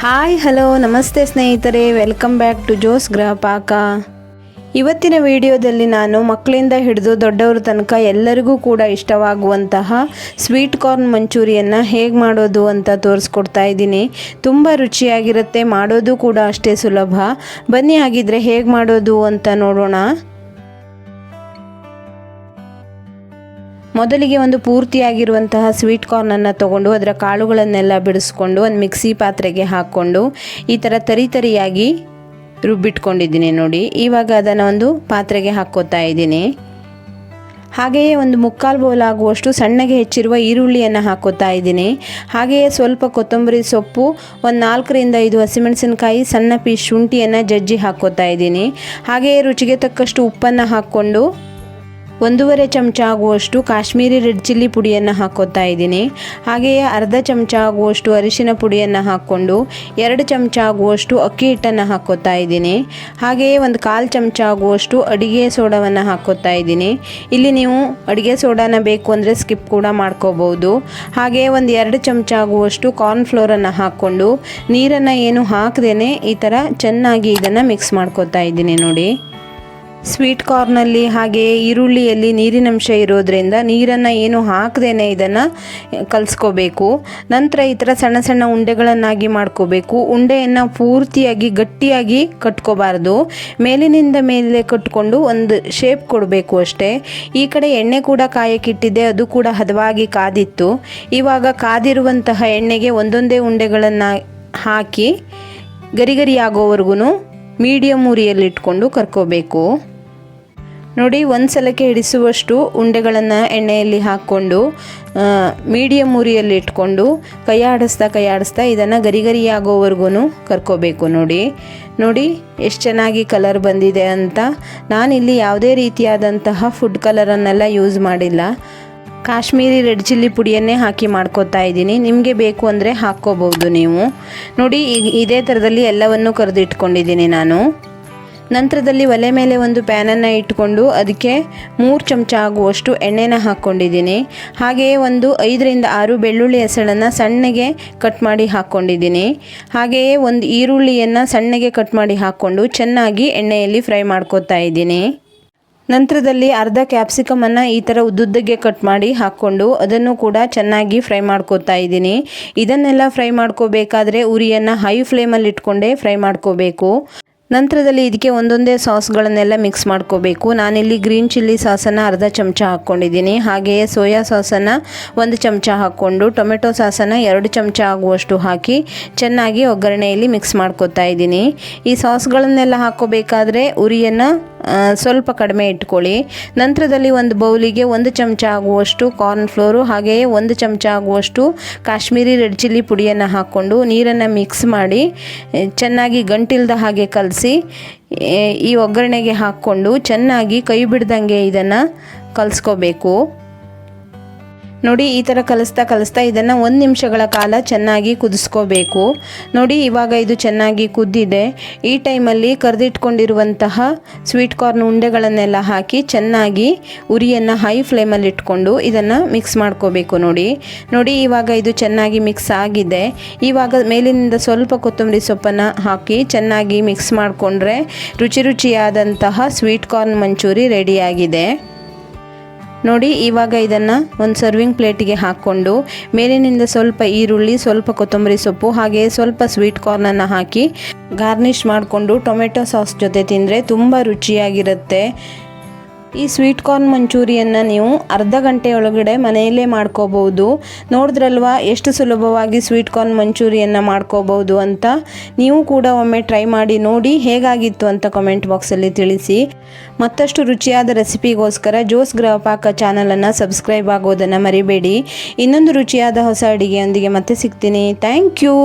Hi hello ನಮಸ್ತೆ ಸ್ನೇಹಿತರೆ, welcome back to Jose ಗೃಹ ಪಾಕ. ಇವತ್ತಿನ ವಿಡಿಯೋದಲ್ಲಿ ನಾನು ಮಕ್ಕಳಿಂದ ಹಿಡಿದು ದೊಡ್ಡವರ ತನಕ ಎಲ್ಲರಿಗೂ ಕೂಡ ಇಷ್ಟವಾಗುವಂತಹ ಸ್ವೀಟ್ ಕಾರ್ನ್ ಮಂಚೂರಿಯನ್ನು ಹೇಗೆ ಮಾಡೋದು ಅಂತ ತೋರಿಸ್ಕೊಡ್ತಾ ಇದ್ದೀನಿ. ತುಂಬ ರುಚಿಯಾಗಿರುತ್ತೆ, ಮಾಡೋದು ಕೂಡ ಅಷ್ಟೇ ಸುಲಭ. ಬನ್ನಿ ಹಾಗಿದ್ರೆ ಹೇಗೆ ಮಾಡೋದು ಅಂತ ನೋಡೋಣ. ಮೊದಲಿಗೆ ಒಂದು ಪೂರ್ತಿಯಾಗಿರುವಂತಹ ಸ್ವೀಟ್ ಕಾರ್ನನ್ನು ತೊಗೊಂಡು ಅದರ ಕಾಳುಗಳನ್ನೆಲ್ಲ ಬಿಡಿಸ್ಕೊಂಡು ಒಂದು ಮಿಕ್ಸಿ ಪಾತ್ರೆಗೆ ಹಾಕ್ಕೊಂಡು ಈ ಥರ ತರಿಯಾಗಿ ರುಬ್ಬಿಟ್ಕೊಂಡಿದ್ದೀನಿ ನೋಡಿ. ಇವಾಗ ಅದನ್ನು ಒಂದು ಪಾತ್ರೆಗೆ ಹಾಕ್ಕೋತಾ ಇದ್ದೀನಿ. ಹಾಗೆಯೇ ಒಂದು 3/4 ಬೌಲ್ ಆಗುವಷ್ಟು ಸಣ್ಣಗೆ ಹೆಚ್ಚಿರುವ ಈರುಳ್ಳಿಯನ್ನು ಹಾಕ್ಕೋತಾ ಇದ್ದೀನಿ. ಹಾಗೆಯೇ ಸ್ವಲ್ಪ ಕೊತ್ತಂಬರಿ ಸೊಪ್ಪು, ಒಂದು 4ರಿಂದ 5 ಹಸಿಮೆಣಸಿನಕಾಯಿ, ಸಣ್ಣ ಪೀಸ್ ಶುಂಠಿಯನ್ನು ಜಜ್ಜಿ ಹಾಕ್ಕೋತಾ ಇದ್ದೀನಿ. ಹಾಗೆಯೇ ರುಚಿಗೆ ತಕ್ಕಷ್ಟು ಉಪ್ಪನ್ನು ಹಾಕ್ಕೊಂಡು 1.5 ಚಮಚ ಆಗುವಷ್ಟು ಕಾಶ್ಮೀರಿ ರೆಡ್ ಚಿಲ್ಲಿ ಪುಡಿಯನ್ನು ಹಾಕ್ಕೋತಾ ಇದ್ದೀನಿ. ಹಾಗೆಯೇ ಅರ್ಧ ಚಮಚ ಆಗುವಷ್ಟು ಅರಿಶಿನ ಪುಡಿಯನ್ನು ಹಾಕ್ಕೊಂಡು 2 ಚಮಚ ಆಗುವಷ್ಟು ಅಕ್ಕಿ ಹಿಟ್ಟನ್ನು ಹಾಕ್ಕೋತಾ ಇದ್ದೀನಿ. ಹಾಗೆಯೇ ಒಂದು 1/4 ಚಮಚ ಆಗುವಷ್ಟು ಅಡುಗೆ ಸೋಡಾವನ್ನು ಹಾಕ್ಕೋತಾ ಇದ್ದೀನಿ. ಇಲ್ಲಿ ನೀವು ಅಡುಗೆ ಸೋಡಾನ ಬೇಕು ಅಂದರೆ ಸ್ಕಿಪ್ ಕೂಡ ಮಾಡ್ಕೋಬಹುದು. ಹಾಗೆಯೇ ಒಂದು 2 ಚಮಚ ಆಗುವಷ್ಟು ಕಾರ್ನ್ ಫ್ಲೋರನ್ನು ಹಾಕ್ಕೊಂಡು ನೀರನ್ನು ಏನು ಹಾಕದೇನೆ ಈ ಥರ ಚೆನ್ನಾಗಿ ಇದನ್ನು ಮಿಕ್ಸ್ ಮಾಡ್ಕೋತಾ ಇದ್ದೀನಿ ನೋಡಿ. ಸ್ವೀಟ್ ಕಾರ್ನಲ್ಲಿ ಹಾಗೆಯೇ ಈರುಳ್ಳಿಯಲ್ಲಿ ನೀರಿನಂಶ ಇರೋದ್ರಿಂದ ನೀರನ್ನು ಏನು ಹಾಕದೇನೆ ಇದನ್ನು ಕಲಿಸ್ಕೋಬೇಕು. ನಂತರ ಈ ಥರ ಸಣ್ಣ ಸಣ್ಣ ಉಂಡೆಗಳನ್ನಾಗಿ ಮಾಡ್ಕೋಬೇಕು. ಉಂಡೆಯನ್ನು ಪೂರ್ತಿಯಾಗಿ ಗಟ್ಟಿಯಾಗಿ ಕಟ್ಕೋಬಾರ್ದು, ಮೇಲಿನಿಂದ ಮೇಲೆ ಕಟ್ಕೊಂಡು ಒಂದು ಶೇಪ್ ಕೊಡಬೇಕು ಅಷ್ಟೇ. ಈ ಕಡೆ ಎಣ್ಣೆ ಕೂಡ ಕಾಯಕ್ಕಿಟ್ಟಿದ್ದೆ, ಅದು ಕೂಡ ಹದವಾಗಿ ಕಾದಿತ್ತು. ಇವಾಗ ಕಾದಿರುವಂತಹ ಎಣ್ಣೆಗೆ ಒಂದೊಂದೇ ಉಂಡೆಗಳನ್ನು ಹಾಕಿ ಗರಿ ಆಗೋವರೆಗೂ ಮೀಡಿಯಮ್ ಉರಿಯಲ್ಲಿಟ್ಕೊಂಡು ಕರ್ಕೋಬೇಕು ನೋಡಿ. ಒಂದು ಸಲಕ್ಕೆ ಹಿಡಿಸುವಷ್ಟು ಉಂಡೆಗಳನ್ನು ಎಣ್ಣೆಯಲ್ಲಿ ಹಾಕ್ಕೊಂಡು ಮೀಡಿಯಮ್ ಉರಿಯಲ್ಲಿ ಇಟ್ಕೊಂಡು ಕೈ ಆಡಿಸ್ತಾ ಇದನ್ನು ಗರಿ ಆಗೋವರೆಗೂ ಕರ್ಕೋಬೇಕು ನೋಡಿ ಎಷ್ಟು ಚೆನ್ನಾಗಿ ಕಲರ್ ಬಂದಿದೆ ಅಂತ. ನಾನಿಲ್ಲಿ ಯಾವುದೇ ರೀತಿಯಾದಂತಹ ಫುಡ್ ಕಲರನ್ನೆಲ್ಲ ಯೂಸ್ ಮಾಡಿಲ್ಲ, ಕಾಶ್ಮೀರಿ ರೆಡ್ ಚಿಲ್ಲಿ ಪುಡಿಯನ್ನೇ ಹಾಕಿ ಮಾಡ್ಕೋತಾ ಇದ್ದೀನಿ. ನಿಮಗೆ ಬೇಕು ಅಂದರೆ ಹಾಕ್ಕೋಬಹುದು ನೀವು ನೋಡಿ. ಇದೇ ಥರದಲ್ಲಿ ಎಲ್ಲವನ್ನು ಕರೆದಿಟ್ಕೊಂಡಿದ್ದೀನಿ ನಾನು. ನಂತರದಲ್ಲಿ ಒಲೆ ಮೇಲೆ ಒಂದು ಪ್ಯಾನನ್ನು ಇಟ್ಕೊಂಡು ಅದಕ್ಕೆ 3 ಚಮಚ ಆಗುವಷ್ಟು ಎಣ್ಣೆನ ಹಾಕ್ಕೊಂಡಿದ್ದೀನಿ. ಹಾಗೆಯೇ ಒಂದು 5ರಿಂದ 6 ಬೆಳ್ಳುಳ್ಳಿ ಹೆಸಳನ್ನು ಸಣ್ಣಗೆ ಕಟ್ ಮಾಡಿ ಹಾಕ್ಕೊಂಡಿದ್ದೀನಿ. ಹಾಗೆಯೇ ಒಂದು ಈರುಳ್ಳಿಯನ್ನು ಸಣ್ಣಗೆ ಕಟ್ ಮಾಡಿ ಹಾಕ್ಕೊಂಡು ಚೆನ್ನಾಗಿ ಎಣ್ಣೆಯಲ್ಲಿ ಫ್ರೈ ಮಾಡ್ಕೋತಾ ಇದ್ದೀನಿ. ನಂತರದಲ್ಲಿ ಅರ್ಧ ಕ್ಯಾಪ್ಸಿಕಮನ್ನು ಈ ಥರ ಉದ್ದುದ್ದಗೆ ಕಟ್ ಮಾಡಿ ಹಾಕ್ಕೊಂಡು ಅದನ್ನು ಕೂಡ ಚೆನ್ನಾಗಿ ಫ್ರೈ ಮಾಡ್ಕೋತಾ ಇದ್ದೀನಿ. ಇದನ್ನೆಲ್ಲ ಫ್ರೈ ಮಾಡ್ಕೋಬೇಕಾದ್ರೆ ಉರಿಯನ್ನು ಹೈ ಫ್ಲೇಮಲ್ಲಿ ಇಟ್ಕೊಂಡೇ ಫ್ರೈ ಮಾಡ್ಕೋಬೇಕು. ನಂತರದಲ್ಲಿ ಇದಕ್ಕೆ ಒಂದೊಂದೇ ಸಾಸ್ಗಳನ್ನೆಲ್ಲ ಮಿಕ್ಸ್ ಮಾಡ್ಕೋಬೇಕು. ನಾನಿಲ್ಲಿ ಗ್ರೀನ್ ಚಿಲ್ಲಿ ಸಾಸನ್ನು ಅರ್ಧ ಚಮಚ ಹಾಕ್ಕೊಂಡಿದ್ದೀನಿ. ಹಾಗೆಯೇ ಸೋಯಾ ಸಾಸನ್ನು 1 ಚಮಚ ಹಾಕ್ಕೊಂಡು ಟೊಮೆಟೊ ಸಾಸನ್ನು 2 ಚಮಚ ಆಗುವಷ್ಟು ಹಾಕಿ ಚೆನ್ನಾಗಿ ಒಗ್ಗರಣೆಯಲ್ಲಿ ಮಿಕ್ಸ್ ಮಾಡ್ಕೋತಾ ಇದ್ದೀನಿ. ಈ ಸಾಸ್ಗಳನ್ನೆಲ್ಲ ಹಾಕ್ಕೋಬೇಕಾದ್ರೆ ಉರಿಯನ್ನು ಸ್ವಲ್ಪ ಕಡಿಮೆ ಇಟ್ಕೊಳ್ಳಿ. ನಂತರದಲ್ಲಿ ಒಂದು ಬೌಲಿಗೆ 1 ಚಮಚ ಆಗುವಷ್ಟು ಕಾರ್ನ್ ಫ್ಲೋರು ಹಾಗೆಯೇ 1 ಚಮಚ ಆಗುವಷ್ಟು ಕಾಶ್ಮೀರಿ ರೆಡ್ ಚಿಲ್ಲಿ ಪುಡಿಯನ್ನು ಹಾಕ್ಕೊಂಡು ನೀರನ್ನು ಮಿಕ್ಸ್ ಮಾಡಿ ಚೆನ್ನಾಗಿ ಗಂಟಿಲ್ದ ಹಾಗೆ ಕಲಸಿ ಈ ಒಗ್ಗರಣೆಗೆ ಹಾಕ್ಕೊಂಡು ಚೆನ್ನಾಗಿ ಕೈ ಬಿಡ್ದಂಗೆ ಇದನ್ನು ಕಲಿಸ್ಕೋಬೇಕು ನೋಡಿ. ಈ ಥರ ಕಲಿಸ್ತಾ ಇದನ್ನು 1 ನಿಮಿಷಗಳ ಕಾಲ ಚೆನ್ನಾಗಿ ಕುದಿಸ್ಕೋಬೇಕು ನೋಡಿ. ಇವಾಗ ಇದು ಚೆನ್ನಾಗಿ ಕುದ್ದಿದೆ. ಈ ಟೈಮಲ್ಲಿ ಕರೆದಿಟ್ಕೊಂಡಿರುವಂತಹ ಸ್ವೀಟ್ ಕಾರ್ನ್ ಉಂಡೆಗಳನ್ನೆಲ್ಲ ಹಾಕಿ ಚೆನ್ನಾಗಿ ಉರಿಯನ್ನು ಹೈ ಫ್ಲೇಮಲ್ಲಿ ಇಟ್ಕೊಂಡು ಇದನ್ನು ಮಿಕ್ಸ್ ಮಾಡ್ಕೋಬೇಕು ನೋಡಿ. ಇವಾಗ ಇದು ಚೆನ್ನಾಗಿ ಮಿಕ್ಸ್ ಆಗಿದೆ. ಇವಾಗ ಮೇಲಿನಿಂದ ಸ್ವಲ್ಪ ಕೊತ್ತಂಬರಿ ಸೊಪ್ಪನ್ನು ಹಾಕಿ ಚೆನ್ನಾಗಿ ಮಿಕ್ಸ್ ಮಾಡಿಕೊಂಡ್ರೆ ರುಚಿಯಾದಂತಹ ಸ್ವೀಟ್ ಕಾರ್ನ್ ಮಂಚೂರಿ ರೆಡಿಯಾಗಿದೆ ನೋಡಿ. ಇವಾಗ ಇದನ್ನು ಒಂದು ಸರ್ವಿಂಗ್ ಪ್ಲೇಟಿಗೆ ಹಾಕ್ಕೊಂಡು ಮೇಲಿನಿಂದ ಸ್ವಲ್ಪ ಈರುಳ್ಳಿ, ಸ್ವಲ್ಪ ಕೊತ್ತಂಬರಿ ಸೊಪ್ಪು ಹಾಗೆಯೇ ಸ್ವಲ್ಪ ಸ್ವೀಟ್ ಕಾರ್ನನ್ನು ಹಾಕಿ ಗಾರ್ನಿಷ್ ಮಾಡಿಕೊಂಡು ಟೊಮೆಟೊ ಸಾಸ್ ಜೊತೆ ತಿಂದರೆ ತುಂಬ ರುಚಿಯಾಗಿರುತ್ತೆ. ಈ ಸ್ವೀಟ್ ಕಾರ್ನ್ ಮಂಚೂರಿಯನ್ನು ನೀವು ಅರ್ಧ ಗಂಟೆ ಒಳಗಡೆ ಮನೆಯಲ್ಲೇ ಮಾಡ್ಕೋಬಹುದು. ನೋಡಿದ್ರಲ್ವಾ ಎಷ್ಟು ಸುಲಭವಾಗಿ ಸ್ವೀಟ್ ಕಾರ್ನ್ ಮಂಚೂರಿಯನ್ನು ಮಾಡ್ಕೋಬಹುದು ಅಂತ. ನೀವು ಕೂಡ ಒಮ್ಮೆ ಟ್ರೈ ಮಾಡಿ ನೋಡಿ ಹೇಗಾಗಿತ್ತು ಅಂತ ಕಮೆಂಟ್ ಬಾಕ್ಸಲ್ಲಿ ತಿಳಿಸಿ. ಮತ್ತಷ್ಟು ರುಚಿಯಾದ ರೆಸಿಪಿಗೋಸ್ಕರ ಜೋಸ್ ಗೃಹ ಪಾಕ ಚಾನಲನ್ನು ಸಬ್ಸ್ಕ್ರೈಬ್ ಆಗೋದನ್ನು ಮರಿಬೇಡಿ. ಇನ್ನೊಂದು ರುಚಿಯಾದ ಹೊಸ ಅಡಿಗೆಯೊಂದಿಗೆ ಮತ್ತೆ ಸಿಗ್ತೀನಿ. Thank you.